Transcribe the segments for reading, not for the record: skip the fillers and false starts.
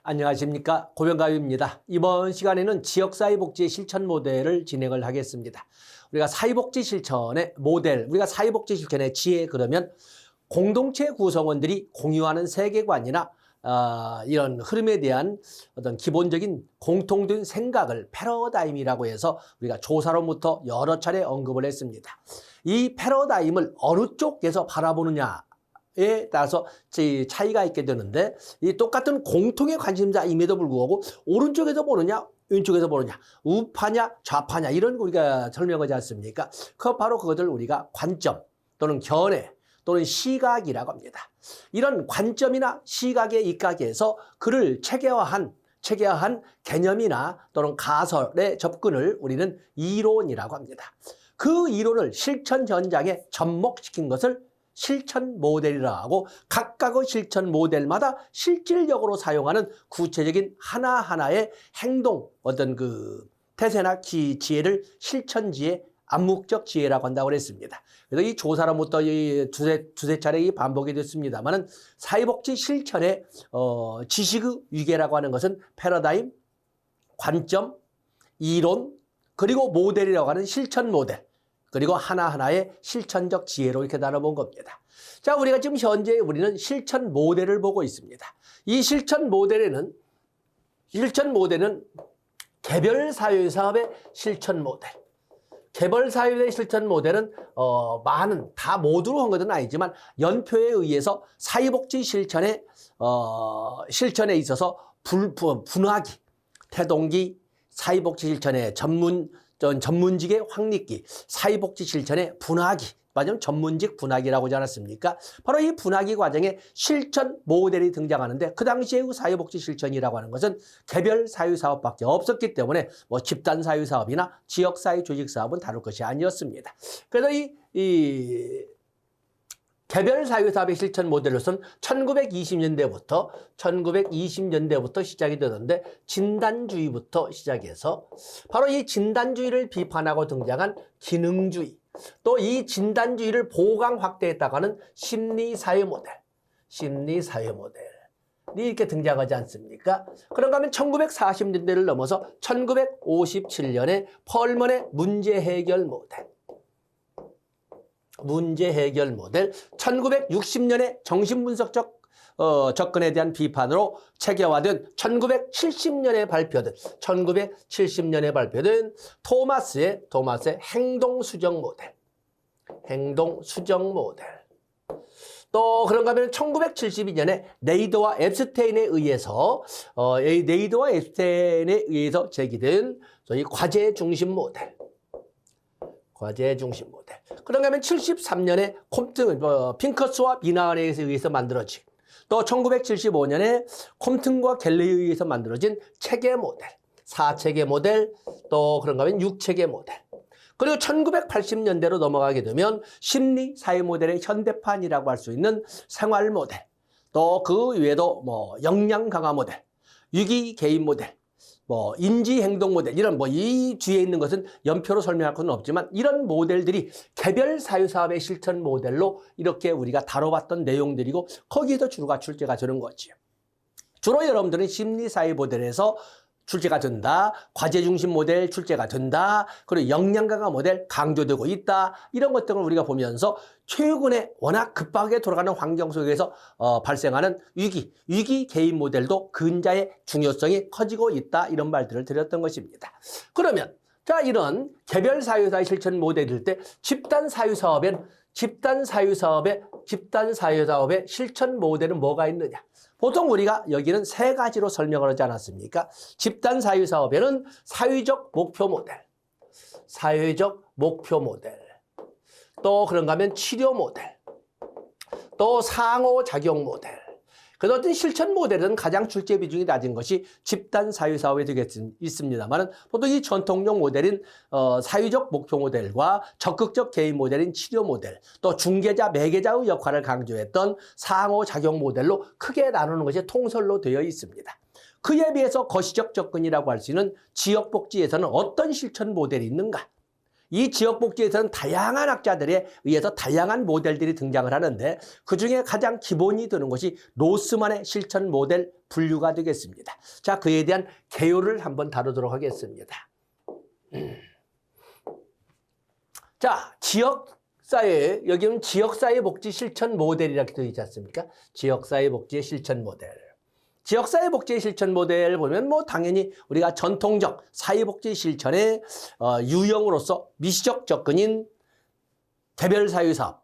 안녕하십니까, 고병갑입니다. 이번 시간에는 지역사회복지 실천 모델을 진행을 하겠습니다. 우리가 사회복지 실천의 모델, 우리가 사회복지 실천의 지혜, 그러면 공동체 구성원들이 공유하는 세계관이나 이런 흐름에 대한 어떤 기본적인 공통된 생각을 패러다임이라고 해서 우리가 조사로부터 여러 차례 언급을 했습니다. 이 패러다임을 어느 쪽에서 바라보느냐에 따라서 차이가 있게 되는데, 이 똑같은 공통의 관심사임에도 불구하고 오른쪽에서 보느냐 왼쪽에서 보느냐, 우파냐 좌파냐, 이런 우리가 설명하지 않습니까? 바로 그것을 우리가 관점 또는 견해 또는 시각이라고 합니다. 이런 관점이나 시각의 입각에서 그를 체계화한 개념이나 또는 가설의 접근을 우리는 이론이라고 합니다. 그 이론을 실천 현장에 접목시킨 것을 실천 모델이라고 하고, 각각의 실천 모델마다 실질적으로 사용하는 구체적인 하나하나의 행동, 어떤 그 태세나 지혜를 실천지혜, 암묵적 지혜라고 한다고 했습니다. 그래서 이 조사로부터 이 두세 차례 반복이 됐습니다만은, 사회복지 실천의 지식의 위계라고 하는 것은 패러다임, 관점, 이론, 그리고 모델이라고 하는 실천 모델, 그리고 하나하나의 실천적 지혜로 이렇게 나눠본 겁니다. 자, 우리가 지금 현재 우리는 실천 모델을 보고 있습니다. 이 실천 모델은 개별 사회사업의 실천 모델. 개별 사회의 실천 모델은 많은, 다 모두로 한 것은 아니지만 연표에 의해서 사회복지 실천에 있어서 분화기, 태동기, 사회복지 실천의 전문직의 확립기, 사회복지 실천의 분화기, 맞으면 전문직 분화기라고 하지 않았습니까? 바로 이 분화기 과정에 실천 모델이 등장하는데, 그 당시의 사회복지 실천이라고 하는 것은 개별 사회사업밖에 없었기 때문에 집단 사회사업이나 지역사회 조직사업은 다룰 것이 아니었습니다. 그래서 이 개별 사회사업의 실천 모델로서는 1920년대부터 시작이 되는데, 진단주의부터 시작해서 바로 이 진단주의를 비판하고 등장한 기능주의, 또 이 진단주의를 보강 확대했다고 하는 심리사회 모델이 이렇게 등장하지 않습니까? 그런가 하면 1940년대를 넘어서 1957년에 펄먼의 문제 해결 모델, 1960년에 정신분석적 접근에 대한 비판으로 체계화된 1970년에 발표된 토마스의 행동수정 모델. 또 그런가 하면 1972년에 네이더와 앱스테인에 의해서 제기된 저희 과제 중심 모델. 그런가 하면 73년에 핑커스와 비나안에 의해서 만들어진, 또 1975년에 콤튼과 갤리에 의해서 만들어진 체계 모델, 4체계 모델, 또 그런가 하면 6체계 모델. 그리고 1980년대로 넘어가게 되면 심리 사회 모델의 현대판이라고 할 수 있는 생활 모델, 또 그 외에도 역량 강화 모델, 위기 개인 모델, 인지 행동 모델, 이런 이 뒤에 있는 것은 연표로 설명할 것은 없지만, 이런 모델들이 개별 사회사업의 실천 모델로 이렇게 우리가 다뤄봤던 내용들이고, 거기에서 주로 출제가 되는 거지요. 주로 여러분들은 심리사회 모델에서 출제가 된다, 과제 중심 모델 출제가 된다, 그리고 역량 강화 모델 강조되고 있다, 이런 것들을 우리가 보면서 최근에 워낙 급하게 돌아가는 환경 속에서 발생하는 위기 개인 모델도 근자의 중요성이 커지고 있다, 이런 말들을 드렸던 것입니다. 그러면 자, 이런 개별 사회사의 실천 모델일 때 집단 사회사업의 실천 모델은 뭐가 있느냐? 보통 우리가 여기는 세 가지로 설명을 하지 않았습니까? 집단 사회사업에는 사회적 목표 모델, 또 그런가 하면 치료 모델, 또 상호작용 모델. 그래서 어떤 실천 모델은 가장 출제 비중이 낮은 것이 집단 사회사업에 있습니다만, 보통 이 전통적 모델인 사회적 목표 모델과 적극적 개인 모델인 치료 모델, 또 중개자, 매개자의 역할을 강조했던 상호작용 모델로 크게 나누는 것이 통설로 되어 있습니다. 그에 비해서 거시적 접근이라고 할 수 있는 지역복지에서는 어떤 실천 모델이 있는가? 이 지역복지에서는 다양한 학자들에 의해서 다양한 모델들이 등장을 하는데 그중에 가장 기본이 되는 것이 노스만의 실천 모델 분류가 되겠습니다. 자, 그에 대한 개요를 한번 다루도록 하겠습니다. 자, 지역사회, 여기는 지역사회 복지 실천 모델이라고 되어 있지 않습니까? 지역사회 복지의 실천 모델. 지역사회 복지 실천 모델을 보면 뭐 당연히 우리가 전통적 사회복지 실천의 유형으로서 미시적 접근인 개별 사회사업,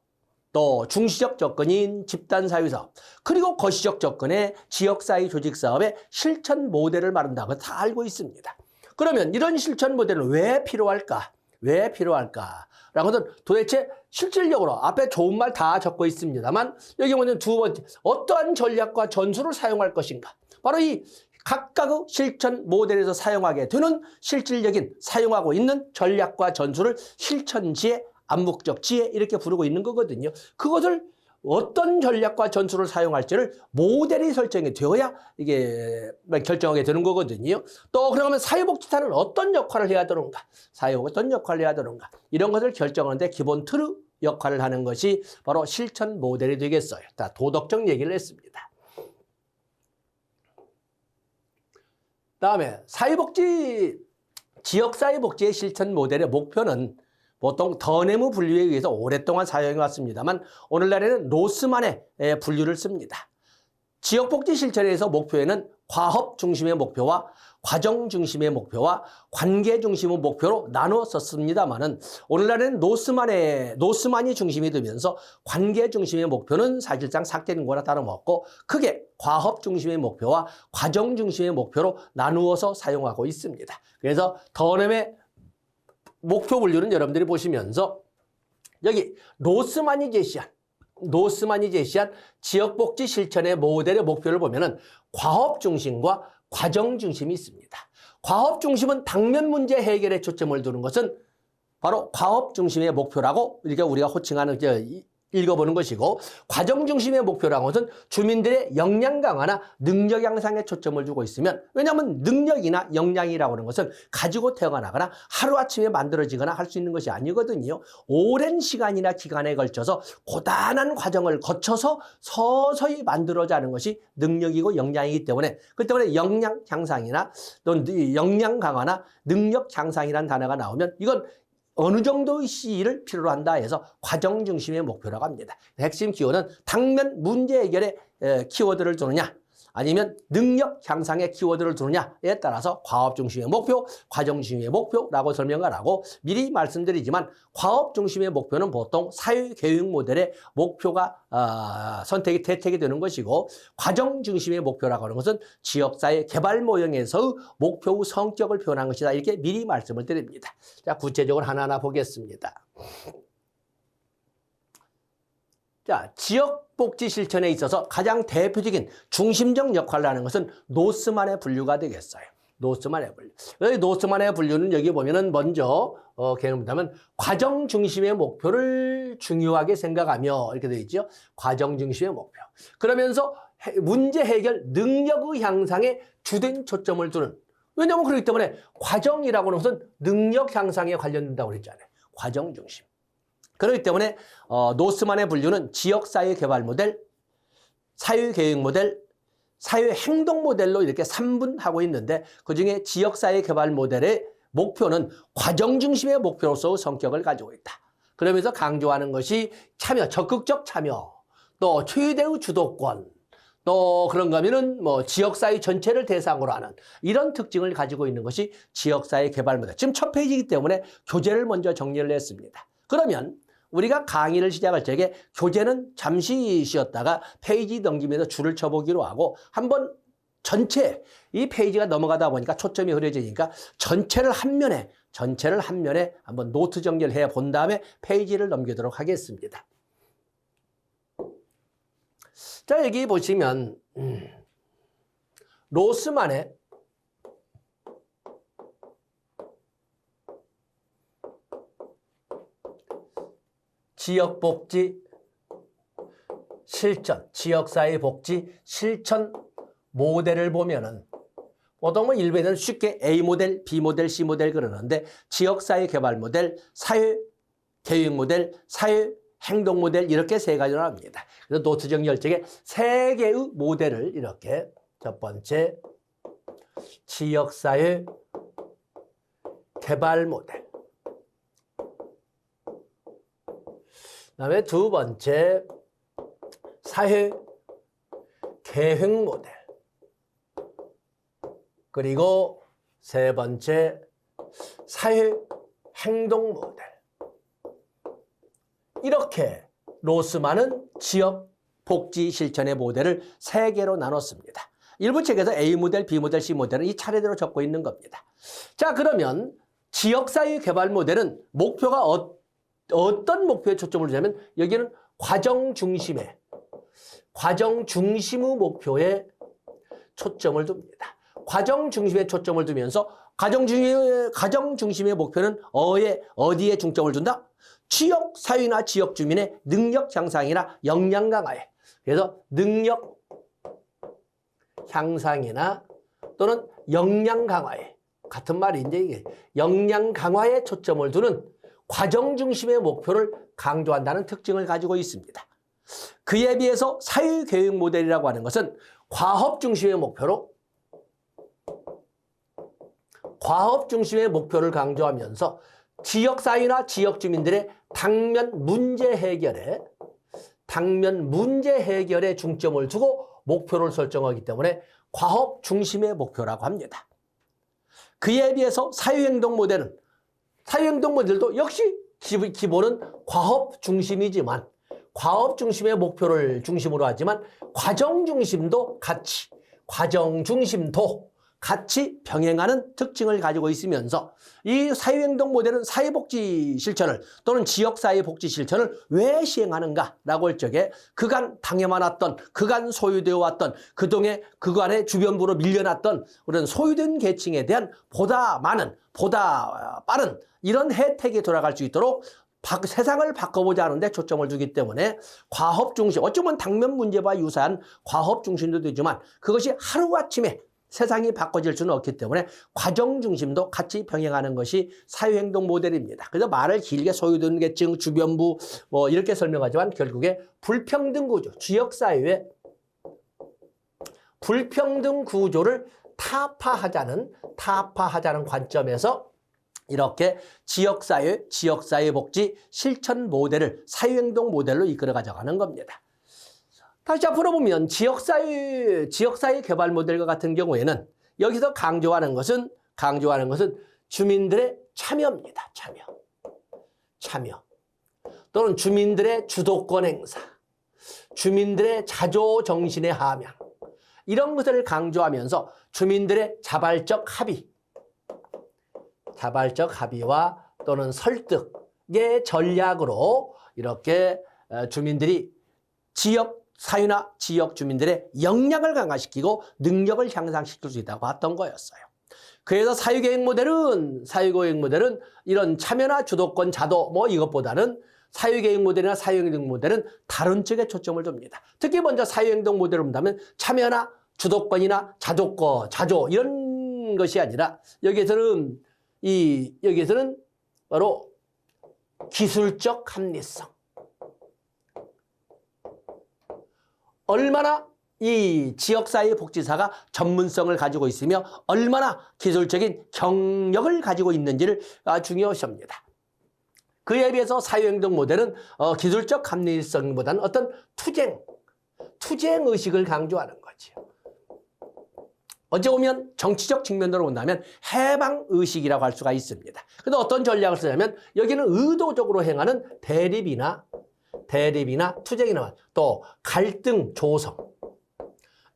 또 중시적 접근인 집단 사회사업, 그리고 거시적 접근의 지역사회 조직사업의 실천 모델을 말한다는 걸 다 알고 있습니다. 그러면 이런 실천 모델은 왜 필요할까? 왜 필요할까? 라는 것은 도대체 실질적으로 앞에 좋은 말 다 적고 있습니다만 여기 보면 두 번째, 어떠한 전략과 전술을 사용할 것인가? 바로 이 각각의 실천 모델에서 사용하게 되는 실질적인 사용하고 있는 전략과 전술을 실천지혜, 암묵적 지혜 이렇게 부르고 있는 거거든요. 그것을 어떤 전략과 전술을 사용할지를 모델이 설정이 되어야 이게 결정하게 되는 거거든요. 또 그러면 사회복지사는 어떤 역할을 해야 되는가? 사회복지 어떤 역할을 해야 되는가? 이런 것을 결정하는데 기본 틀의 역할을 하는 것이 바로 실천 모델이 되겠어요. 자, 도덕적 얘기를 했습니다. 다음에 사회복지, 지역사회복지의 실천 모델의 목표는 보통 더네무 분류에 의해서 오랫동안 사용해 왔습니다만 오늘날에는 노스만의 분류를 씁니다. 지역복지 실천에서 목표에는 과업 중심의 목표와 과정 중심의 목표와 관계 중심의 목표로 나누어 썼습니다만은 오늘날에는 노스만이 중심이 되면서 관계 중심의 목표는 사실상 삭제된 거나 다름없고 크게 과업 중심의 목표와 과정 중심의 목표로 나누어서 사용하고 있습니다. 그래서 더넴의 목표 분류는 여러분들이 보시면서 여기 노스만이 제시한 지역복지 실천의 모델의 목표를 보면은 과업 중심과 과정 중심이 있습니다. 과업 중심은 당면 문제 해결에 초점을 두는 것은 바로 과업 중심의 목표라고 우리가 호칭하는 읽어보는 것이고 과정 중심의 목표라는 것은 주민들의 역량 강화나 능력 향상에 초점을 두고 있으면 왜냐하면 능력이나 역량이라고 하는 것은 가지고 태어나거나 하루아침에 만들어지거나 할 수 있는 것이 아니거든요. 오랜 시간이나 기간에 걸쳐서 고단한 과정을 거쳐서 서서히 만들어지는 것이 능력이고 역량이기 때문에 그 때문에 역량 향상이나 또 역량 강화나 능력 향상이라는 단어가 나오면 이건 어느 정도의 시일을 필요로 한다 해서 과정 중심의 목표라고 합니다. 핵심 키워드는 당면 문제 해결에 키워드를 두느냐 아니면 능력 향상의 키워드를 두느냐에 따라서 과업 중심의 목표, 과정 중심의 목표라고 설명을 하고 미리 말씀드리지만 과업 중심의 목표는 보통 사회교육 모델의 목표가 대책이 되는 것이고 과정 중심의 목표라고 하는 것은 지역사회 개발 모형에서의 목표의 성격을 표현한 것이다. 이렇게 미리 말씀을 드립니다. 자, 구체적으로 하나하나 보겠습니다. 자, 지역복지 실천에 있어서 가장 대표적인 중심적 역할을 하는 것은 노스만의 분류가 되겠어요. 노스만의 분류. 여기 노스만의 분류는 여기 보면은 먼저 개념하면 과정 중심의 목표를 중요하게 생각하며 이렇게 되어 있죠. 과정 중심의 목표. 그러면서 문제 해결 능력의 향상에 주된 초점을 두는. 왜냐하면 그렇기 때문에 과정이라고 하는 것은 능력 향상에 관련된다고 그랬잖아요. 과정 중심. 그렇기 때문에 노스만의 분류는 지역사회 개발 모델, 사회교육 모델, 사회행동 모델로 이렇게 3분하고 있는데 그중에 지역사회 개발 모델의 목표는 과정 중심의 목표로서 성격을 가지고 있다. 그러면서 강조하는 것이 참여, 적극적 참여, 또 최대의 주도권, 또 그런가 하면은 지역사회 전체를 대상으로 하는 이런 특징을 가지고 있는 것이 지역사회 개발 모델. 지금 첫 페이지이기 때문에 교재를 먼저 정리를 했습니다. 그러면 우리가 강의를 시작할 적에 교재는 잠시 쉬었다가 페이지 넘기면서 줄을 쳐보기로 하고 한번 전체 이 페이지가 넘어가다 보니까 초점이 흐려지니까 전체를 한 면에 한번 노트 정리를 해 본 다음에 페이지를 넘기도록 하겠습니다. 자, 여기 보시면 노스만의 지역복지 실천, 지역사회 복지 실천 모델을 보면은 보통 뭐 일반인은 쉽게 A 모델, B 모델, C 모델 그러는데 지역사회 개발 모델, 사회 계획 모델, 사회 행동 모델 이렇게 세 가지로 합니다. 그래서 노트적 열정의 세 개의 모델을 이렇게 첫 번째 지역사회 개발 모델, 그다음에 두 번째 사회 계획 모델, 그리고 세 번째 사회 행동 모델. 이렇게 로스만은 지역 복지 실천의 모델을 세 개로 나눴습니다. 일부 책에서 A 모델, B 모델, C 모델은 이 차례대로 적고 있는 겁니다. 자, 그러면 지역사회 개발 모델은 목표가 어떤 목표에 초점을 두냐면 여기는 과정 중심의 목표에 초점을 둡니다. 과정 중심에 초점을 두면서 가정 중심의 목표는 어디에 중점을 둔다? 지역 사회나 지역 주민의 능력 향상이나 역량 강화에. 그래서 능력 향상이나 또는 역량 강화에, 같은 말인데 이게 역량 강화에 초점을 두는 과정 중심의 목표를 강조한다는 특징을 가지고 있습니다. 그에 비해서 사회교육 모델이라고 하는 것은 과업 중심의 목표를 강조하면서 지역 사회나 지역 주민들의 당면 문제 해결에 중점을 두고 목표를 설정하기 때문에 과업 중심의 목표라고 합니다. 그에 비해서 사회행동 모델도 역시 기본은 과업 중심이지만 과업 중심의 목표를 중심으로 하지만 과정 중심도 같이 병행하는 특징을 가지고 있으면서 이 사회행동 모델은 사회복지 실천을 또는 지역사회복지 실천을 왜 시행하는가라고 할 적에 그간 당해만왔던, 그간 소유되어 왔던, 그간의 주변부로 밀려났던 그런 소유된 계층에 대한 보다 많은, 보다 빠른 이런 혜택이 돌아갈 수 있도록 세상을 바꿔보자 하는데 초점을 두기 때문에 과업 중심, 어쩌면 당면 문제와 유사한 과업 중심도 되지만 그것이 하루아침에 세상이 바꿔질 수는 없기 때문에 과정 중심도 같이 병행하는 것이 사회행동 모델입니다. 그래서 말을 길게 소유되는 계층, 주변부 뭐 이렇게 설명하지만 결국에 불평등 구조, 지역사회의 불평등 구조를 타파하자는 관점에서 이렇게 지역사회 복지 실천 모델을 사회행동 모델로 이끌어 가져가는 겁니다. 다시 앞으로 보면 지역사회 개발 모델과 같은 경우에는 여기서 강조하는 것은 주민들의 참여입니다. 참여. 또는 주민들의 주도권 행사, 주민들의 자조 정신의 함양, 이런 것을 강조하면서 주민들의 자발적 합의와 또는 설득의 전략으로 이렇게 주민들이 지역 사회나 지역 주민들의 역량을 강화시키고 능력을 향상시킬 수 있다고 봤던 거였어요. 그래서 사회계획 모델은 이런 참여나 주도권 자도 이것보다는 사회계획 모델이나 사회행동 모델은 다른 쪽에 초점을 둡니다. 특히 먼저 사회행동 모델을 본다면 참여나 주도권이나 자조 이런 것이 아니라 여기에서는 바로 기술적 합리성. 얼마나 이 지역사회 복지사가 전문성을 가지고 있으며 얼마나 기술적인 경력을 가지고 있는지를 중요시합니다. 그에 비해서 사회행동 모델은 기술적 합리성보다는 어떤 투쟁의식을 강조하는 거죠. 어찌 보면 정치적 측면으로 본다면 해방의식이라고 할 수가 있습니다. 그런데 어떤 전략을 쓰냐면 여기는 의도적으로 행하는 대립이나 투쟁이나 또 갈등 조성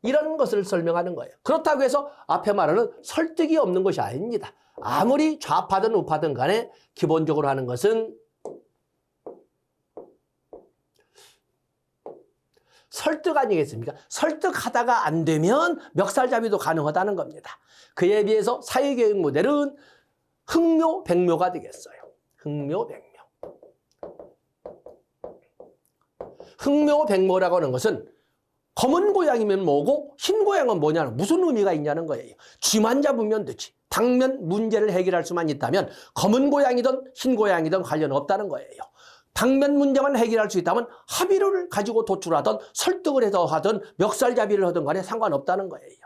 이런 것을 설명하는 거예요. 그렇다고 해서 앞에 말하는 설득이 없는 것이 아닙니다. 아무리 좌파든 우파든 간에 기본적으로 하는 것은 설득 아니겠습니까? 설득하다가 안 되면 멱살잡이도 가능하다는 겁니다. 그에 비해서 사회교육 모델은 흥묘백묘가 되겠어요. 흥묘백묘라고 하는 것은 검은 고양이면 뭐고 흰 고양이는 뭐냐는 무슨 의미가 있냐는 거예요. 쥐만 잡으면 되지. 당면 문제를 해결할 수만 있다면 검은 고양이든 흰 고양이든 관련 없다는 거예요. 당면 문제만 해결할 수 있다면 합의를 가지고 도출하든 설득을 해서 하든 멱살잡이를 하든 간에 상관없다는 거예요.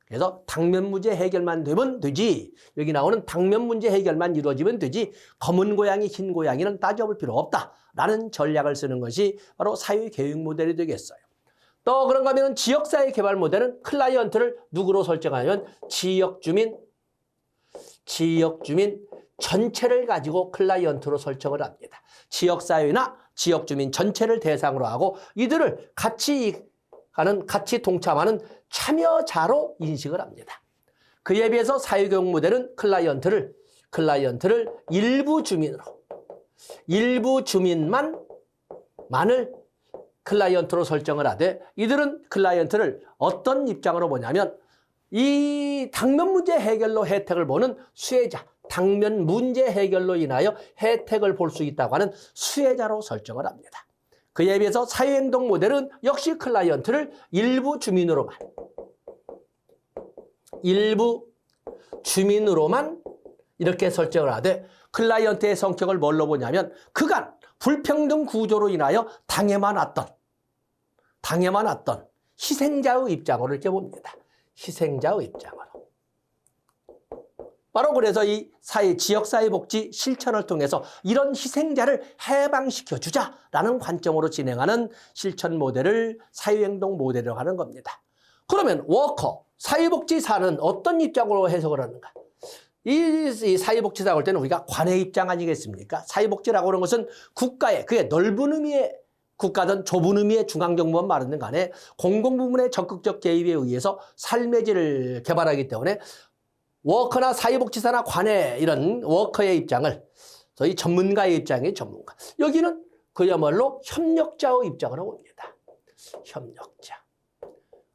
그래서 당면 문제 해결만 되면 되지. 여기 나오는 당면 문제 해결만 이루어지면 되지. 검은 고양이, 흰 고양이는 따져볼 필요 없다라는 전략을 쓰는 것이 바로 사회교육 모델이 되겠어요. 또 그런가 하면 지역사회 개발 모델은 클라이언트를 누구로 설정하면 지역 주민 전체를 가지고 클라이언트로 설정을 합니다. 지역사회나 지역 주민 전체를 대상으로 하고 이들을 같이 동참하는 참여자로 인식을 합니다. 그에 비해서 사회교육 모델은 클라이언트를 일부 주민만을 클라이언트로 설정을 하되 이들은 클라이언트를 어떤 입장으로 보냐면 이 당면 문제 해결로 혜택을 보는 수혜자, 당면 문제 해결로 인하여 혜택을 볼 수 있다고 하는 수혜자로 설정을 합니다. 그에 비해서 사회행동 모델은 역시 클라이언트를 일부 주민으로만 이렇게 설정을 하되 클라이언트의 성격을 뭘로 보냐면 그간 불평등 구조로 인하여 당해만 왔던 희생자의 입장으로 이렇게 봅니다. 희생자의 입장으로. 바로 그래서 이 지역사회복지 실천을 통해서 이런 희생자를 해방시켜주자라는 관점으로 진행하는 실천 모델을 사회행동 모델이라고 하는 겁니다. 그러면 워커, 사회복지사는 어떤 입장으로 해석을 하는가? 이 사회복지사가 올 때는 우리가 관의 입장 아니겠습니까? 사회복지라고 하는 것은 국가의 그의 넓은 의미의 국가든 좁은 의미의 중앙정부만 말하는 간에 공공부문의 적극적 개입에 의해서 삶의 질을 개발하기 때문에 워커나 사회복지사나 관의 이런 워커의 입장을 저희 전문가의 입장이 전문가. 여기는 그야말로 협력자의 입장으로 봅니다. 협력자.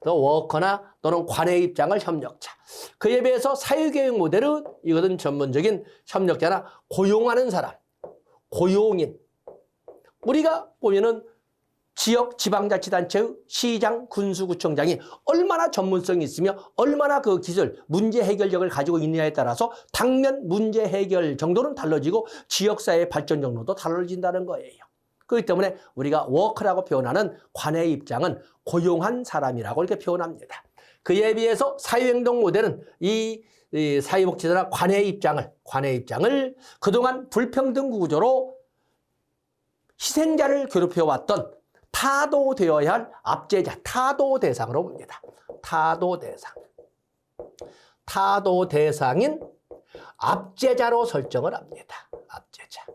또 워커나 또는 관의 입장을 협력자. 그에 비해서 사회교육 모델은 이것은 전문적인 협력자나 고용하는 사람, 고용인. 우리가 보면은 지역 지방자치단체의 시장, 군수구청장이 얼마나 전문성이 있으며 얼마나 그 기술, 문제 해결력을 가지고 있느냐에 따라서 당면 문제 해결 정도는 달라지고 지역사회 발전 정도도 달라진다는 거예요. 그렇기 때문에 우리가 워커라고 표현하는 관의 입장은 고용한 사람이라고 이렇게 표현합니다. 그에 비해서 사회행동 모델은 이 사회복지사나 관의 입장을 그동안 불평등 구조로 희생자를 괴롭혀왔던 타도되어야 할 압제자, 타도 대상으로 봅니다. 타도 대상인 압제자로 설정을 합니다. 압제자.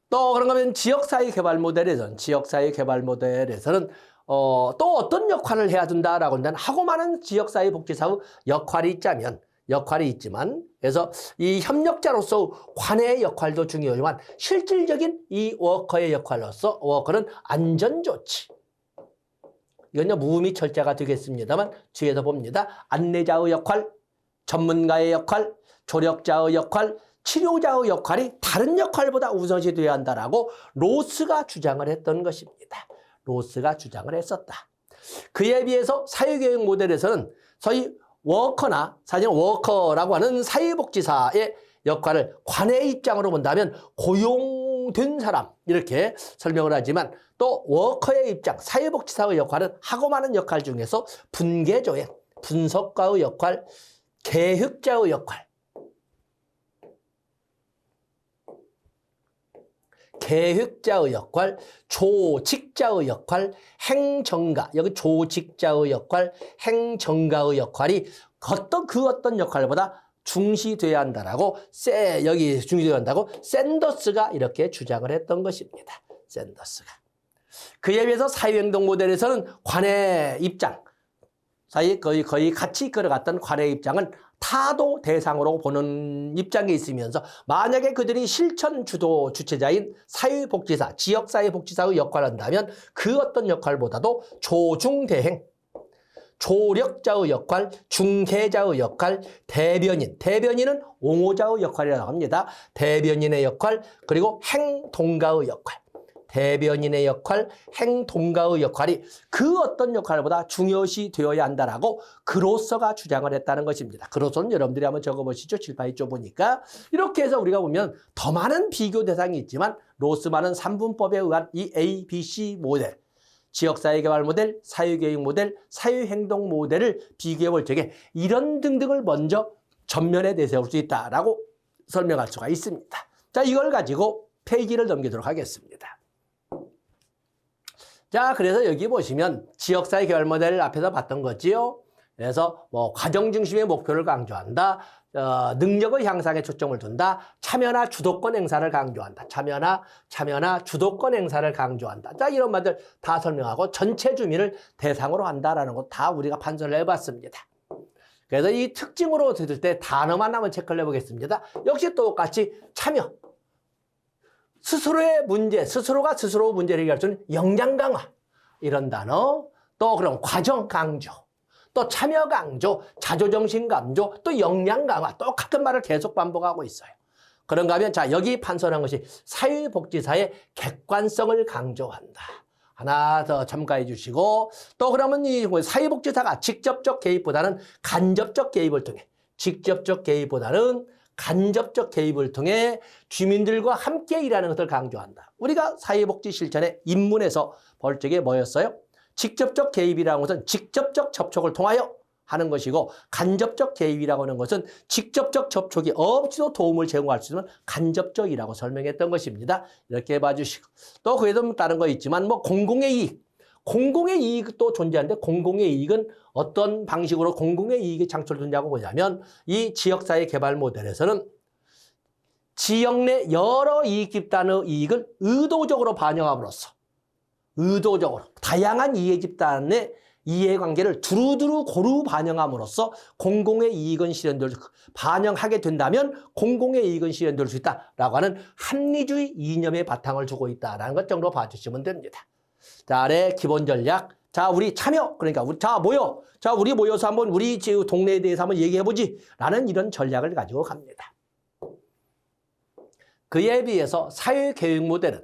또 그런가 하면 지역사회 개발 모델에서는 또 어떤 역할을 해야 된다라고 한다면 하고 많은 지역사회 복지사의 역할이 있지만 그래서 이 협력자로서 관의 역할도 중요하지만 실질적인 이 워커의 역할로서 워커는 안전조치. 이건 무의미 철자가 되겠습니다만 뒤에서 봅니다. 안내자의 역할, 전문가의 역할, 조력자의 역할, 치료자의 역할이 다른 역할보다 우선시 되어야 한다라고 로스가 주장을 했던 것입니다. 로스가 주장을 했었다. 그에 비해서 사회교육 모델에서는 소위 워커라고 하는 사회복지사의 역할을 관의 입장으로 본다면 고용된 사람 이렇게 설명을 하지만 또 워커의 입장, 사회복지사의 역할은 하고 많은 역할 중에서 분계조행, 분석가의 역할, 계획자의 역할, 조직자의 역할, 행정가, 여기 조직자의 역할, 행정가의 역할이 어떤 역할보다 중시돼야 한다라고, 여기 중시돼야 한다고 샌더스가 이렇게 주장을 했던 것입니다. 샌더스가. 그에 비해서 사회행동 모델에서는 관의 입장, 거의 같이 이끌어갔던 관의 입장은 타도 대상으로 보는 입장에 있으면서 만약에 그들이 실천 주도 주체자인 사회복지사, 지역사회복지사의 역할을 한다면 그 어떤 역할보다도 조중대행, 조력자의 역할, 중개자의 역할, 대변인은 옹호자의 역할이라고 합니다. 대변인의 역할, 그리고 행동가의 역할. 대변인의 역할, 행동가의 역할이 그 어떤 역할보다 중요시 되어야 한다라고 그로서가 주장을 했다는 것입니다. 그로서는 여러분들이 한번 적어보시죠. 칠판에 좁으니까. 이렇게 해서 우리가 보면 더 많은 비교 대상이 있지만 로스만은 3분법에 의한 이 A, B, C 모델, 지역사회개발 모델, 사회교육 모델, 사회행동 모델을 비교해 볼 적에 이런 등등을 먼저 전면에 내세울 수 있다라고 설명할 수가 있습니다. 자, 이걸 가지고 페이지를 넘기도록 하겠습니다. 자, 그래서 여기 보시면 지역사회 개발 모델을 앞에서 봤던 거지요. 그래서 뭐 과정 중심의 목표를 강조한다. 능력의 향상에 초점을 둔다. 참여나 주도권 행사를 강조한다. 참여나 주도권 행사를 강조한다. 자, 이런 말들 다 설명하고 전체 주민을 대상으로 한다라는 것 다 우리가 판단을 해봤습니다. 그래서 이 특징으로 들을 때 단어만 한번 체크를 해보겠습니다. 역시 똑같이 참여. 스스로의 문제, 스스로가 스스로 문제를 해결할 수 있는 역량 강화. 이런 단어. 또 그럼 과정 강조. 또 참여 강조, 자조정신 강조, 또 역량 강화. 똑같은 말을 계속 반복하고 있어요. 그런가 하면 자, 여기 판서한 것이 사회복지사의 객관성을 강조한다. 하나 더 첨가해 주시고 또 그러면 이 사회복지사가 직접적 개입보다는 간접적 개입을 통해 간접적 개입을 통해 주민들과 함께 일하는 것을 강조한다. 우리가 사회복지 실천의 입문에서 볼 적에 뭐였어요? 직접적 개입이라는 것은 직접적 접촉을 통하여 하는 것이고 간접적 개입이라고 하는 것은 직접적 접촉이 없이도 도움을 제공할 수 있는 간접적이라고 설명했던 것입니다. 이렇게 봐주시고 또 그에도 다른 거 있지만 뭐 공공의 이익도 존재하는데 공공의 이익은 어떤 방식으로 공공의 이익이 창출되냐고 보자면 이 지역사회 개발 모델에서는 지역 내 여러 이익 집단의 이익을 의도적으로 반영함으로써 다양한 이해 집단의 이해관계를 두루두루 고루 반영함으로써 공공의 이익은 반영하게 된다면 공공의 이익은 실현될 수 있다라고 하는 합리주의 이념의 바탕을 두고 있다라는 것 정도 봐주시면 됩니다. 자, 아래 기본 전략. 자, 우리 참여. 그러니까 우리 모여서 한번 우리 동네에 대해서 한번 얘기해보지. 라는 이런 전략을 가지고 갑니다. 그에 비해서 사회계획 모델은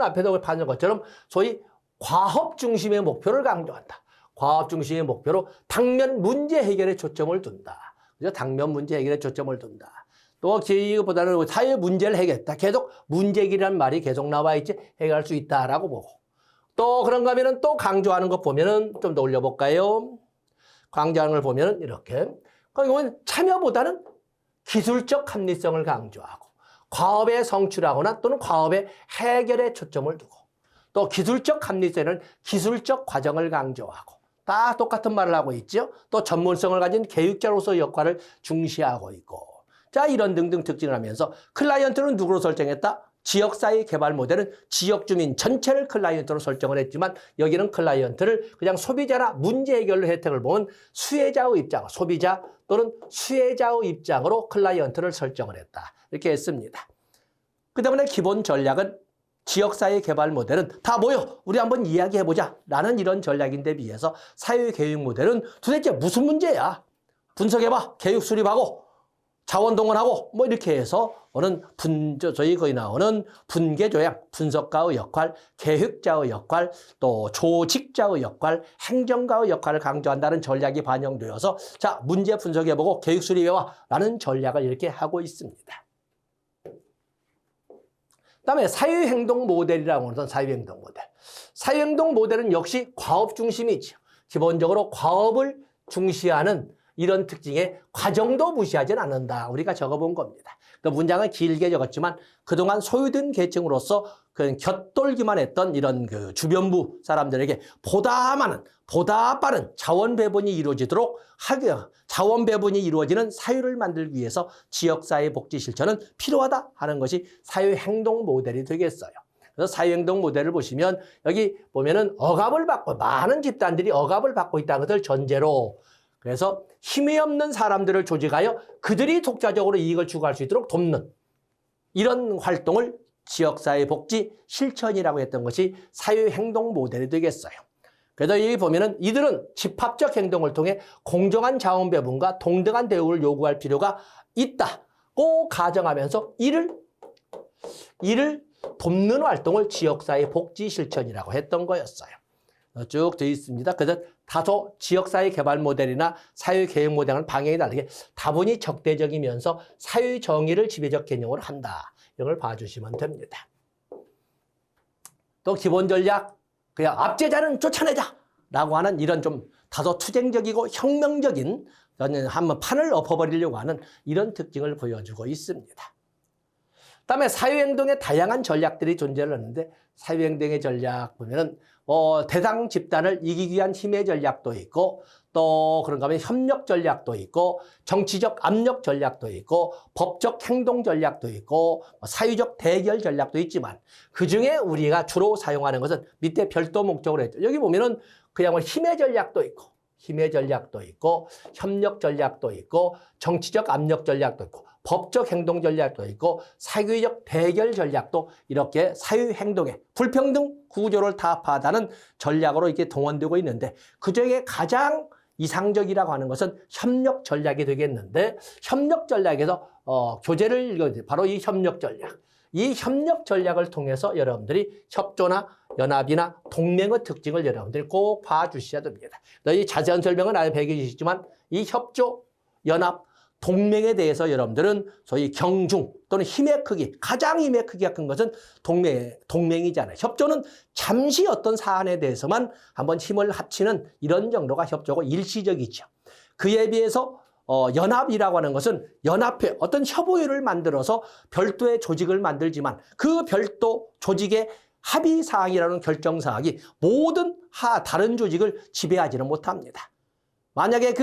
앞에서 봤던 것처럼 소위 과업 중심의 목표를 강조한다. 과업 중심의 목표로 당면 문제 해결에 초점을 둔다. 그죠? 당면 문제 해결에 초점을 둔다. 또 기획보다는 사회 문제를 해결했다. 계속 문제기라는 말이 계속 나와 있지 해결할 수 있다라고 보고. 또 그런가 하면은 또 강조하는 것 보면은 좀 더 올려볼까요? 강조하는 걸 보면은 이렇게. 그러면 참여보다는 기술적 합리성을 강조하고 과업의 성취하거나 또는 과업의 해결에 초점을 두고 또 기술적 합리성은 기술적 과정을 강조하고 다 똑같은 말을 하고 있죠. 또 전문성을 가진 교육자로서의 역할을 중시하고 있고 자 이런 등등 특징을 하면서 클라이언트는 누구로 설정했다? 지역사회 개발 모델은 지역 주민 전체를 클라이언트로 설정을 했지만 여기는 클라이언트를 그냥 소비자나 문제 해결로 혜택을 보는 수혜자의 입장, 소비자 또는 수혜자의 입장으로 클라이언트를 설정을 했다. 이렇게 했습니다. 그 때문에 기본 전략은 지역사회 개발 모델은 다 모여 우리 한번 이야기해보자 라는 이런 전략인데 비해서 사회교육 모델은 도대체 무슨 문제야? 분석해봐. 교육 수립하고 자원 동원하고 뭐 이렇게 해서 저희 거기 나오는 분계 조약, 분석가의 역할, 계획자의 역할, 또 조직자의 역할, 행정가의 역할을 강조한다는 전략이 반영되어서 자 문제 분석해보고 교육 수립해와 라는 전략을 이렇게 하고 있습니다. 그다음에 사회행동 모델이라고 하는 사회행동 모델. 사회행동 모델은 역시 과업 중심이죠. 기본적으로 과업을 중시하는 이런 특징에 과정도 무시하진 않는다. 우리가 적어본 겁니다. 그 문장은 길게 적었지만 그동안 소외된 계층으로서 그 곁돌기만 했던 이런 그 주변부 사람들에게 보다 많은, 보다 빠른 자원 배분이 이루어지도록 자원 배분이 이루어지는 사회를 만들기 위해서 지역사회 복지 실천은 필요하다 하는 것이 사회행동 모델이 되겠어요. 그래서 사회행동 모델을 보시면 여기 보면은 많은 집단들이 억압을 받고 있다는 것을 전제로 그래서 힘이 없는 사람들을 조직하여 그들이 독자적으로 이익을 추구할 수 있도록 돕는 이런 활동을 지역사회 복지 실천이라고 했던 것이 사회행동 모델이 되겠어요. 그래서 여기 보면은 이들은 집합적 행동을 통해 공정한 자원 배분과 동등한 대우를 요구할 필요가 있다고 가정하면서 이를 이를 돕는 활동을 지역사회 복지 실천이라고 했던 거였어요. 쭉 되어 있습니다. 그래서 다소 지역사회 개발 모델이나 사회계획 모델은 방향이 다르게 다분히 적대적이면서 사회 정의를 지배적 개념으로 한다. 이런 걸 봐주시면 됩니다. 또 기본 전략, 그냥 압제자는 쫓아내자 라고 하는 이런 좀 다소 투쟁적이고 혁명적인 한번 판을 엎어버리려고 하는 이런 특징을 보여주고 있습니다. 그다음에 사회행동의 다양한 전략들이 존재를 하는데 사회행동의 전략 보면은 대상 집단을 이기기 위한 힘의 전략도 있고 또 그런가 하면 협력 전략도 있고 정치적 압력 전략도 있고 법적 행동 전략도 있고 사회적 대결 전략도 있지만 그중에 우리가 주로 사용하는 것은 밑에 별도 목적으로 했죠. 여기 보면은 그냥 힘의 전략도 있고 협력 전략도 있고 정치적 압력 전략도 있고 법적 행동 전략도 있고 사회적 대결 전략도 이렇게 사회 행동의 불평등 구조를 타파하다는 전략으로 이렇게 동원되고 있는데 그중에 가장 이상적이라고 하는 것은 협력 전략이 되겠는데 협력 전략에서 교재를 바로 이 협력 전략. 이 협력 전략을 통해서 여러분들이 협조나 연합이나 동맹의 특징을 여러분들이 꼭 봐주셔야 됩니다. 이 자세한 설명은 아예 배경이시지만 이 협조, 연합, 동맹에 대해서 여러분들은 소위 경중 또는 힘의 크기, 가장 힘의 크기가 큰 것은 동맹이잖아요. 협조는 잠시 어떤 사안에 대해서만 한번 힘을 합치는 이런 정도가 협조고 일시적이죠. 그에 비해서 연합이라고 하는 것은 연합회, 어떤 협의회를 만들어서 별도의 조직을 만들지만 그 별도 조직의 합의사항이라는 결정사항이 모든 다른 조직을 지배하지는 못합니다. 만약에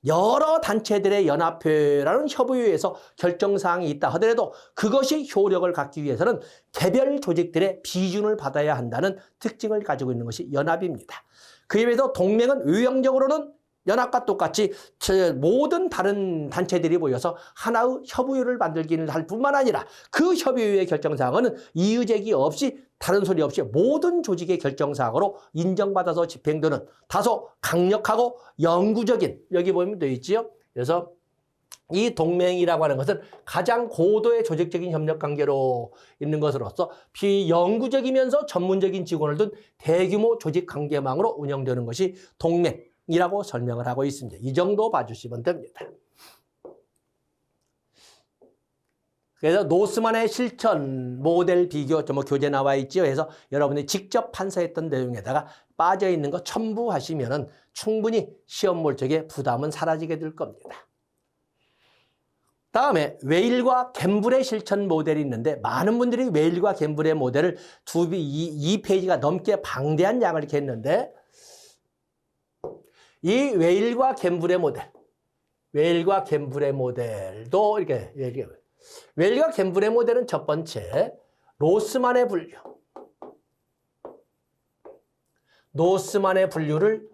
여러 단체들의 연합회라는 협의회에서 결정사항이 있다 하더라도 그것이 효력을 갖기 위해서는 개별 조직들의 비준을 받아야 한다는 특징을 가지고 있는 것이 연합입니다. 그에 비해서 동맹은 외형적으로는 연합과 똑같이 모든 다른 단체들이 모여서 하나의 협의회를 만들기는 할 뿐만 아니라 그 협의회의 결정사항은 이의제기 없이 다른 소리 없이 모든 조직의 결정사항으로 인정받아서 집행되는 다소 강력하고 영구적인 여기 보면 되어 있지요. 그래서 이 동맹이라고 하는 것은 가장 고도의 조직적인 협력관계로 있는 것으로서 비영구적이면서 전문적인 직원을 둔 대규모 조직관계망으로 운영되는 것이 동맹이라고 설명을 하고 있습니다. 이 정도 봐주시면 됩니다. 그래서 노스만의 실천 모델 비교 교재 나와 있죠. 그래서 여러분이 직접 판사했던 내용에다가 빠져 있는 거 첨부하시면은 충분히 시험 몰적에 부담은 사라지게 될 겁니다. 다음에 웨일과 갬블의 실천 모델이 있는데 많은 분들이 웨일과 갬블의 모델을 2페이지가 넘게 방대한 양을 이렇게 했는데 이 웨일과 갬블의 모델도 이렇게 얘기해요. 웨일과 갬블의 모델은 첫 번째, 로스만의 분류. 노스만의 분류를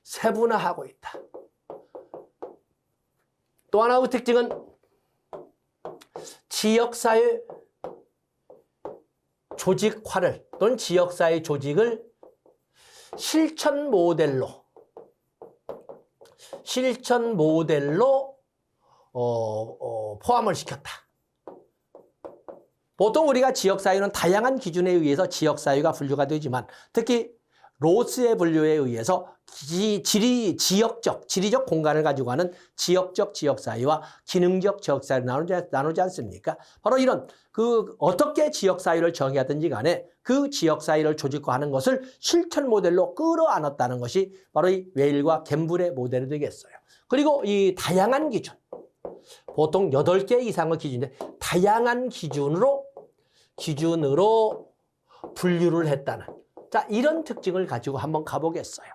세분화하고 있다. 또 하나의 특징은 지역사회 조직화를 또는 지역사회 조직을 실천 모델로 포함을 시켰다. 보통 우리가 지역사회는 다양한 기준에 의해서 지역사회가 분류가 되지만 특히 로스의 분류에 의해서 지리적 공간을 가지고 하는 지역적 지역사회와 기능적 지역사회를 나누지 않습니까? 바로 이런 어떻게 지역사회를 정의하든지 간에 그 지역사회를 조직화하는 것을 실천 모델로 끌어안았다는 것이 바로 이 웨일과 갬블의 모델이 되겠어요. 그리고 이 다양한 기준, 보통 8개 이상의 기준인데 다양한 기준으로 분류를 했다는 이런 특징을 가지고 한번 가보겠어요.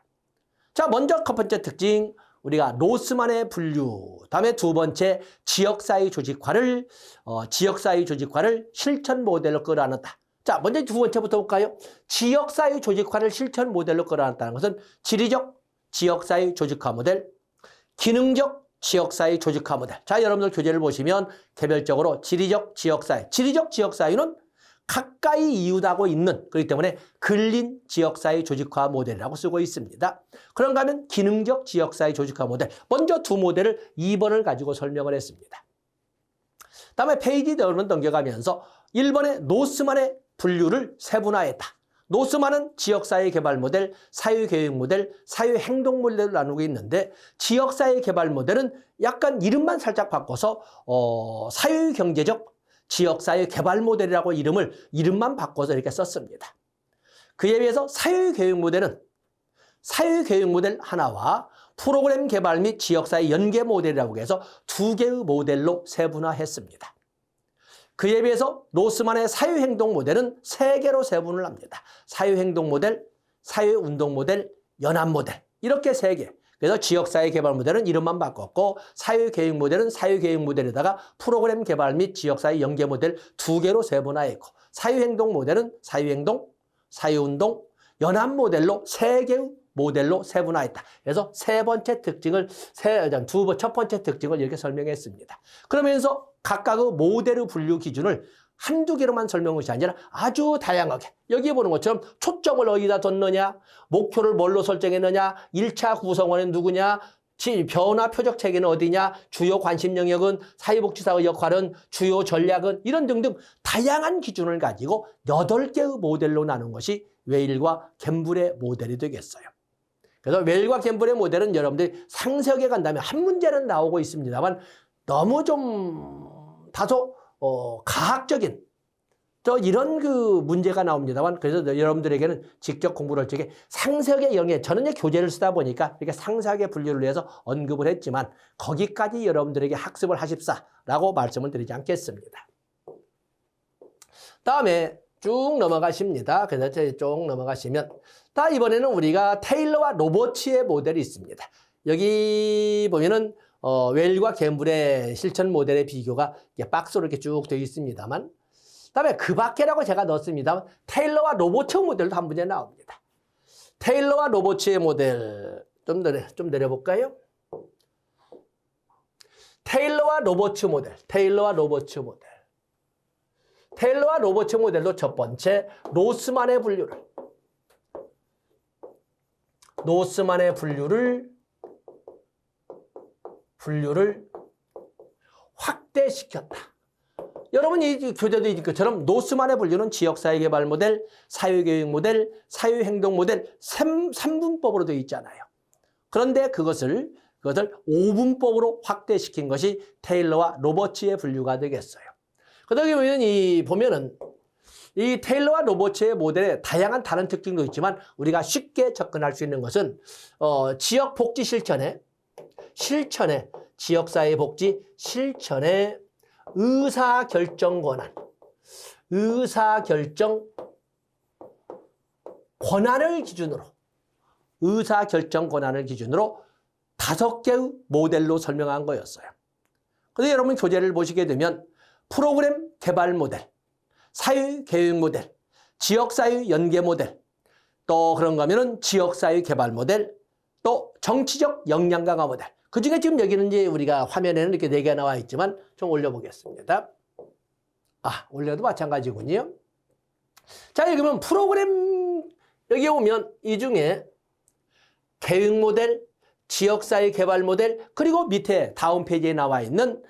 자, 먼저 첫 번째 특징, 우리가 로스만의 분류, 다음에 두 번째 지역사회 조직화를 실천 모델로 끌어안았다. 자, 먼저 두 번째부터 볼까요? 지역사회 조직화를 실천 모델로 끌어안았다는 것은 지리적 지역사회 조직화 모델, 기능적 지역사회 조직화 모델. 자, 여러분들 교재를 보시면 개별적으로 지리적 지역사회는 가까이 이웃하고 있는, 그렇기 때문에 근린 지역사회 조직화 모델이라고 쓰고 있습니다. 그런가 하면 기능적 지역사회 조직화 모델. 먼저 두 모델을 2번을 가지고 설명을 했습니다. 다음에 페이지들은 넘겨가면서 1번의 노스만의 분류를 세분화했다. 노스만은 지역사회 개발 모델, 사회교육 모델, 사회행동 모델로 나누고 있는데 지역사회 개발 모델은 약간 이름만 살짝 바꿔서 사회경제적 지역사회 개발 모델이라고 이름만 바꿔서 이렇게 썼습니다. 그에 비해서 사회교육 모델은 사회교육 모델 하나와 프로그램 개발 및 지역사회 연계 모델이라고 해서 두 개의 모델로 세분화했습니다. 그에 비해서 노스만의 사회행동 모델은 세 개로 세분을 합니다. 사회행동 모델, 사회운동 모델, 연합 모델 이렇게 세 개. 그래서 지역사회 개발 모델은 이름만 바꿨고 사회교육 모델은 사회교육 모델에다가 프로그램 개발 및 지역사회 연계 모델 두 개로 세분화했고 사회행동 모델은 사회행동, 사회운동, 연합 모델로 세 개의 모델로 세분화했다. 그래서 첫 번째 특징을 이렇게 설명했습니다. 그러면서 각각의 모델의 분류 기준을 한두 개로만 설명한 것이 아니라 아주 다양하게 여기 보는 것처럼 초점을 어디다 뒀느냐, 목표를 뭘로 설정했느냐, 1차 구성원은 누구냐, 변화 표적 체계는 어디냐, 주요 관심 영역은 사회복지사의 역할은, 주요 전략은 이런 등등 다양한 기준을 가지고 8개의 모델로 나눈 것이 웨일과 갬블의 모델이 되겠어요. 그래서 웨일과 갬블의 모델은 여러분들이 상세하게 간다면 한 문제는 나오고 있습니다만 너무 좀 다소 과학적인 이런 문제가 나옵니다만 그래서 여러분들에게는 직접 공부를 할 적에 상세하게 저는 교재를 쓰다 보니까 이렇게 상세하게 분류를 해서 언급을 했지만 거기까지 여러분들에게 학습을 하십사라고 말씀을 드리지 않겠습니다. 다음에 쭉 넘어가십니다. 그래서 쭉 넘어가시면 이번에는 우리가 테일러와 로버츠의 모델이 있습니다. 여기 보면은 웨일과 갬블의 실천 모델의 비교가 박스로 이렇게 쭉 되어 있습니다만 그다음에 그 밖에라고 제가 넣었습니다만 테일러와 로버츠 모델도 한 문제 나옵니다. 테일러와 로버츠의 모델 좀 내려볼까요? 테일러와 로버츠 모델. 테일러와 로버츠 모델도 첫 번째 노스만의 분류를 확대시켰다. 여러분 이 교재도 있는 것처럼 노스만의 분류는 지역사회 개발 모델, 사회교육 모델, 사회행동 모델 3분법으로 되어 있잖아요. 그런데 그것을 5분법으로 확대시킨 것이 테일러와 로버츠의 분류가 되겠어요. 그러다 보면은 이 테일러와 로버츠의 모델에 다양한 다른 특징도 있지만 우리가 쉽게 접근할 수 있는 것은 지역 복지 실천에 지역사회 복지 실천에 의사결정 권한을 기준으로 5개의 모델로 설명한 거였어요. 그런데 여러분 교재를 보시게 되면 프로그램 개발 모델, 사회교육 모델, 지역사회 연계 모델, 또 그런가 하면은 지역사회 개발 모델, 또 정치적 역량 강화 모델. 그 중에 지금 여기는 이제 우리가 화면에는 이렇게 4개가 나와 있지만 좀 올려보겠습니다. 올려도 마찬가지군요. 자, 여기 보면 프로그램, 여기 오면 이 중에 교육 모델, 지역사회 개발 모델, 그리고 밑에 다음 페이지에 나와 있는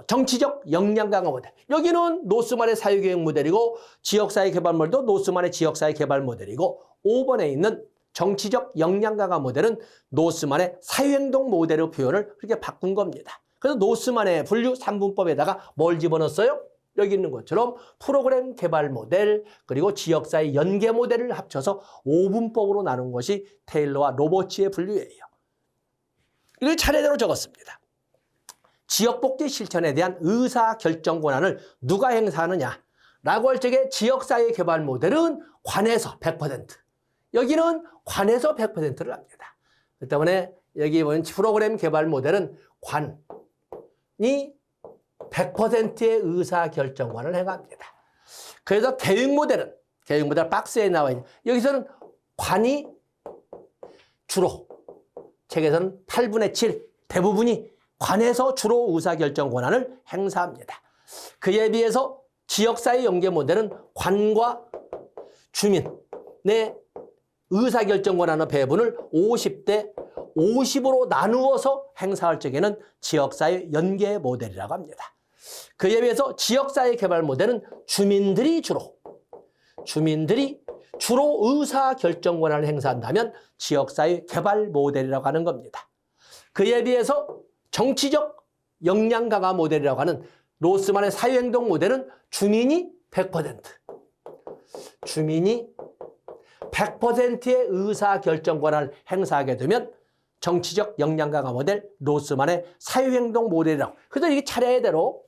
정치적 역량 강화 모델. 여기는 노스만의 사회교육 모델이고 지역사회 개발 모델도 노스만의 지역사회 개발 모델이고 5번에 있는 정치적 역량 강화 모델은 노스만의 사회행동 모델의 표현을 그렇게 바꾼 겁니다. 그래서 노스만의 분류 3분법에다가 뭘 집어넣었어요? 여기 있는 것처럼 프로그램 개발 모델 그리고 지역사회 연계 모델을 합쳐서 5분법으로 나눈 것이 테일러와 로버츠의 분류예요. 이걸 차례대로 적었습니다. 지역복지 실천에 대한 의사결정 권한을 누가 행사하느냐 라고 할 적에 지역사회 개발 모델은 관에서 100%, 여기는 관에서 100%를 합니다. 그 때문에 여기 보면 프로그램 개발 모델은 관이 100%의 의사결정권을 행합니다. 그래서 교육 모델 박스에 나와 있는 여기서는 관이 주로 책에서는 8분의 7 대부분이 관에서 주로 의사결정 권한을 행사합니다. 그에 비해서 지역사회 연계 모델은 관과 주민의 의사결정 권한의 배분을 50대 50으로 나누어서 행사할 적에는 지역사회 연계 모델이라고 합니다. 그에 비해서 지역사회 개발 모델은 주민들이 주로 의사결정 권한을 행사한다면 지역사회 개발 모델이라고 하는 겁니다. 그에 비해서 정치적 역량 강화 모델이라고 하는 로스만의 사회행동 모델은 주민이 100%의 의사결정 권한을 행사하게 되면 정치적 역량 강화 모델, 로스만의 사회행동 모델이라고. 그래서 이게 차례대로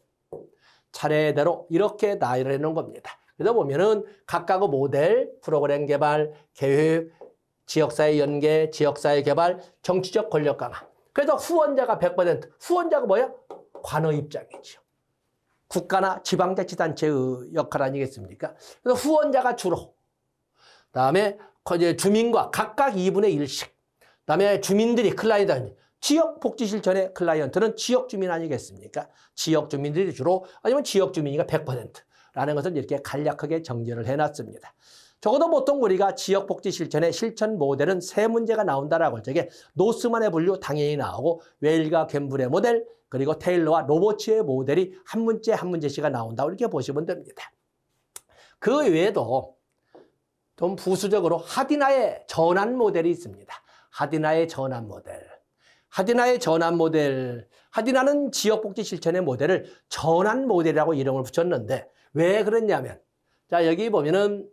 이렇게 나열을 해놓은 겁니다. 그래서 보면은 각각의 모델, 프로그램 개발, 계획, 지역사회 연계, 지역사회 개발, 정치적 권력 강화. 그래서 후원자가 100%, 후원자가 뭐야? 관의 입장이죠. 국가나 지방자치단체의 역할 아니겠습니까? 그래서 후원자가 주로, 그다음에 주민과 각각 2분의 1씩, 그다음에 주민들이 클라이언트, 지역복지실천의 클라이언트는 지역주민 아니겠습니까? 지역주민들이 주로, 아니면 지역주민이가 100%라는 것을 이렇게 간략하게 정리를 해놨습니다. 적어도 보통 우리가 지역복지실천의 실천 모델은 3문제가 나온다라고 할 적에 노스만의 분류 당연히 나오고 웨일과 갬블의 모델, 그리고 테일러와 로버츠의 모델이 한 문제씩가 나온다고 이렇게 보시면 됩니다. 그 외에도 좀 부수적으로 하디나의 전환 모델이 있습니다. 하디나의 전환 모델. 하디나는 지역복지 실천의 모델을 전환 모델이라고 이름을 붙였는데 왜 그랬냐면, 자, 여기 보면은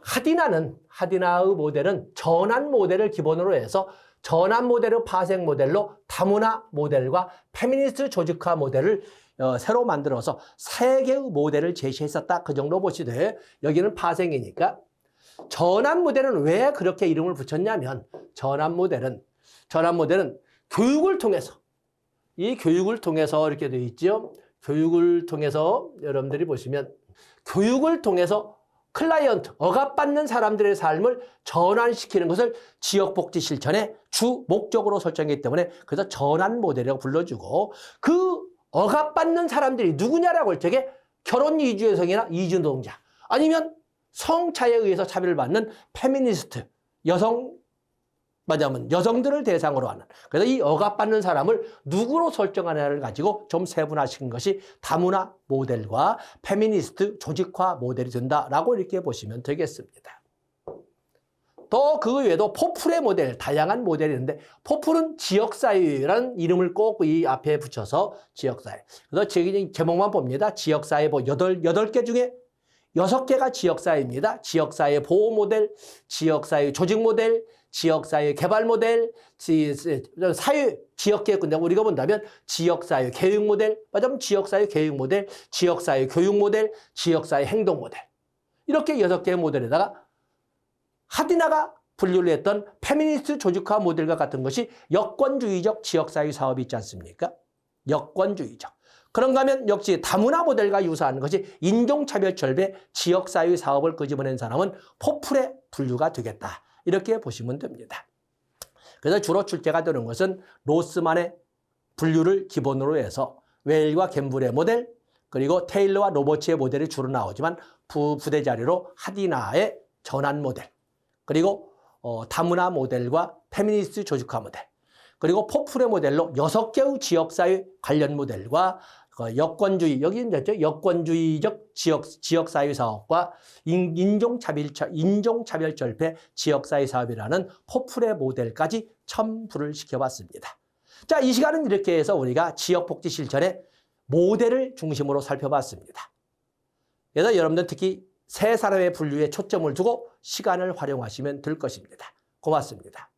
하디나의 모델은 전환 모델을 기본으로 해서 전환 모델의 파생 모델로 다문화 모델과 페미니스트 조직화 모델을 새로 만들어서 3개의 모델을 제시했었다. 그 정도 보시되 여기는 파생이니까. 전환 모델은 왜 그렇게 이름을 붙였냐면 전환 모델은 교육을 통해서, 이 교육을 통해서 이렇게 되어 있죠. 교육을 통해서 여러분들이 보시면 교육을 통해서 클라이언트, 억압받는 사람들의 삶을 전환시키는 것을 지역복지 실천의 주 목적으로 설정했기 때문에 그래서 전환 모델이라고 불러주고, 그 억압받는 사람들이 누구냐라고 할 적에 결혼 이주 여성이나 이주 노동자, 아니면 성차에 의해서 차별을 받는 페미니스트, 여성들을 대상으로 하는. 그래서 이 억압받는 사람을 누구로 설정하느냐를 가지고 좀 세분화시킨 것이 다문화 모델과 페미니스트 조직화 모델이 된다라고 이렇게 보시면 되겠습니다. 또 그 외에도 포플의 모델, 다양한 모델이 있는데 포플은 지역사회라는 이름을 꼭 이 앞에 붙여서 지역사회. 그래서 제목만 봅니다. 지역사회 8개 중에 6개가 지역사회입니다. 지역사회 보호 모델, 지역사회 조직 모델, 지역사회 개발 모델, 사회 지역계획, 근데 우리가 본다면 지역사회 계획 모델, 맞으면 지역사회 계획 모델, 지역사회 교육 모델, 지역사회 행동 모델. 이렇게 6개의 모델에다가 하디나가 분류를 했던 페미니스트 조직화 모델과 같은 것이 여권주의적 지역사회 사업이 있지 않습니까? 여권주의적. 그런가 하면 역시 다문화 모델과 유사한 것이 인종차별 절배 지역사회 사업을 끄집어낸 사람은 포플의 분류가 되겠다. 이렇게 보시면 됩니다. 그래서 주로 출제가 되는 것은 로스만의 분류를 기본으로 해서 웨일과 갬블의 모델, 그리고 테일러와 로버츠의 모델이 주로 나오지만 부대 자료로 하디나의 전환 모델, 그리고 다문화 모델과 페미니스트 조직화 모델, 그리고 포플의 모델로 6개의 지역사회 관련 모델과 여권주의, 여기는 여권주의적 지역사회 사업과 인종차별 절폐 지역사회 사업이라는 포플의 모델까지 첨부를 시켜봤습니다. 자, 이 시간은 이렇게 해서 우리가 지역복지 실천의 모델을 중심으로 살펴봤습니다. 그래서 여러분들 특히 세 사람의 분류에 초점을 두고 시간을 활용하시면 될 것입니다. 고맙습니다.